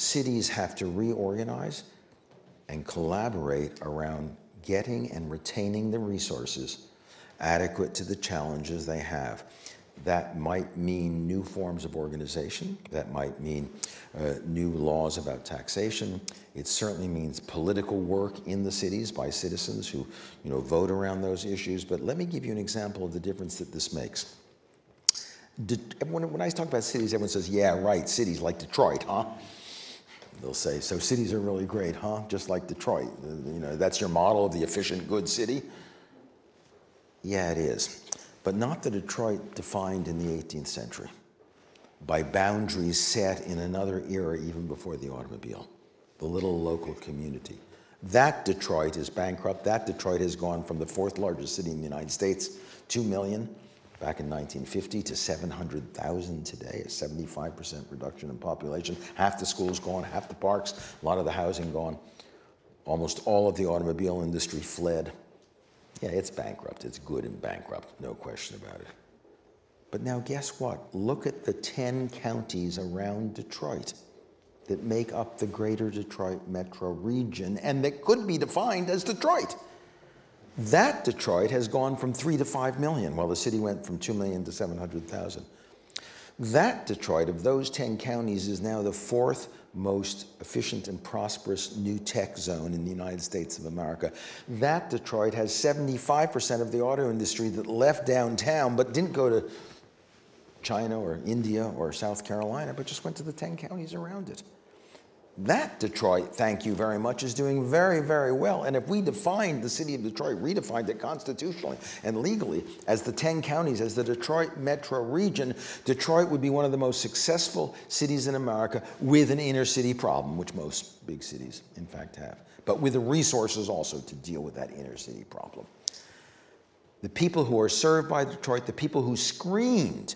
cities have to reorganize and collaborate around getting and retaining the resources adequate to the challenges they have. That might mean new forms of organization. That might mean new laws about taxation. It certainly means political work in the cities by citizens who, vote around those issues. But let me give you an example of the difference that this makes. When I talk about cities, everyone says, yeah, right, cities like Detroit, huh? They'll say, so cities are really great, huh? Just like Detroit. That's your model of the efficient, good city? Yeah, it is. But not the Detroit defined in the 18th century by boundaries set in another era even before the automobile, the little local community. That Detroit is bankrupt. That Detroit has gone from the fourth largest city in the United States, 2 million back in 1950, to 700,000 today, a 75% reduction in population. Half the schools gone, half the parks, a lot of the housing gone. Almost all of the automobile industry fled. Yeah, it's bankrupt. It's good and bankrupt, no question about it. But now guess what? Look at the 10 counties around Detroit that make up the greater Detroit metro region and that could be defined as Detroit. That Detroit has gone from 3 to 5 million, while the city went from 2 million to 700,000. That Detroit, of those 10 counties, is now the fourth most efficient and prosperous new tech zone in the United States of America. That Detroit has 75% of the auto industry that left downtown but didn't go to China or India or South Carolina, but just went to the 10 counties around it. That Detroit, thank you very much, is doing very, very well. And if we defined the city of Detroit, redefined it constitutionally and legally as the 10 counties, as the Detroit metro region, Detroit would be one of the most successful cities in America with an inner city problem, which most big cities, in fact, have, but with the resources also to deal with that inner city problem. The people who are served by Detroit, the people who screamed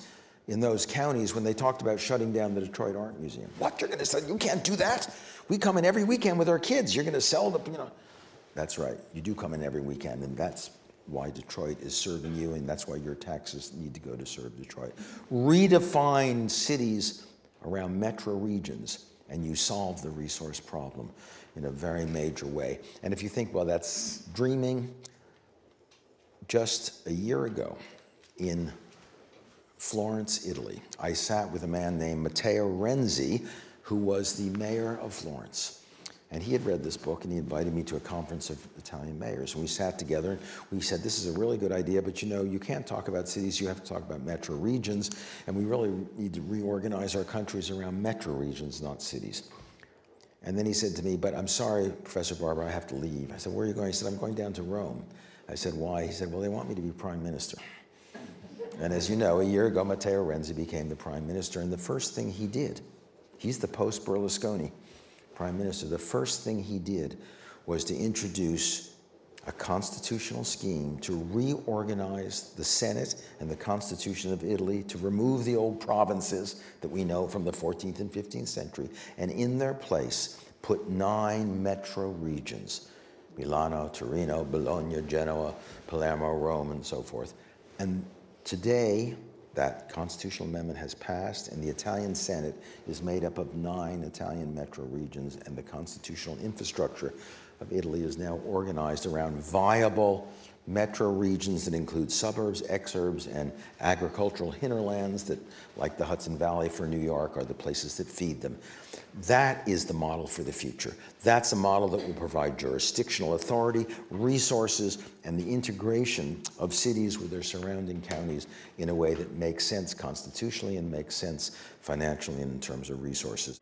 in those counties when they talked about shutting down the Detroit Art Museum. What, you're gonna say, you can't do that? We come in every weekend with our kids. You're gonna sell the, That's right, you do come in every weekend, and that's why Detroit is serving you, and that's why your taxes need to go to serve Detroit. Redefine cities around metro regions, and you solve the resource problem in a very major way. And if you think, well, that's dreaming, just a year ago in Florence, Italy, I sat with a man named Matteo Renzi, who was the mayor of Florence. And he had read this book, and he invited me to a conference of Italian mayors. And we sat together, and we said, this is a really good idea, but you can't talk about cities, you have to talk about metro regions, and we really need to reorganize our countries around metro regions, not cities. And then he said to me, but I'm sorry, Professor Barber, I have to leave. I said, where are you going? He said, I'm going down to Rome. I said, why? He said, well, they want me to be prime minister. And as you know, a year ago, Matteo Renzi became the prime minister, and the first thing he did, he's the post-Berlusconi prime minister, the first thing he did was to introduce a constitutional scheme to reorganize the Senate and the Constitution of Italy, to remove the old provinces that we know from the 14th and 15th century, and in their place put 9 metro regions: Milano, Torino, Bologna, Genoa, Palermo, Rome, and so forth. And today, that constitutional amendment has passed, and the Italian Senate is made up of 9 Italian metro regions, and the constitutional infrastructure of Italy is now organized around viable metro regions that include suburbs, exurbs, and agricultural hinterlands that, like the Hudson Valley for New York, are the places that feed them. That is the model for the future. That's a model that will provide jurisdictional authority, resources, and the integration of cities with their surrounding counties in a way that makes sense constitutionally and makes sense financially and in terms of resources.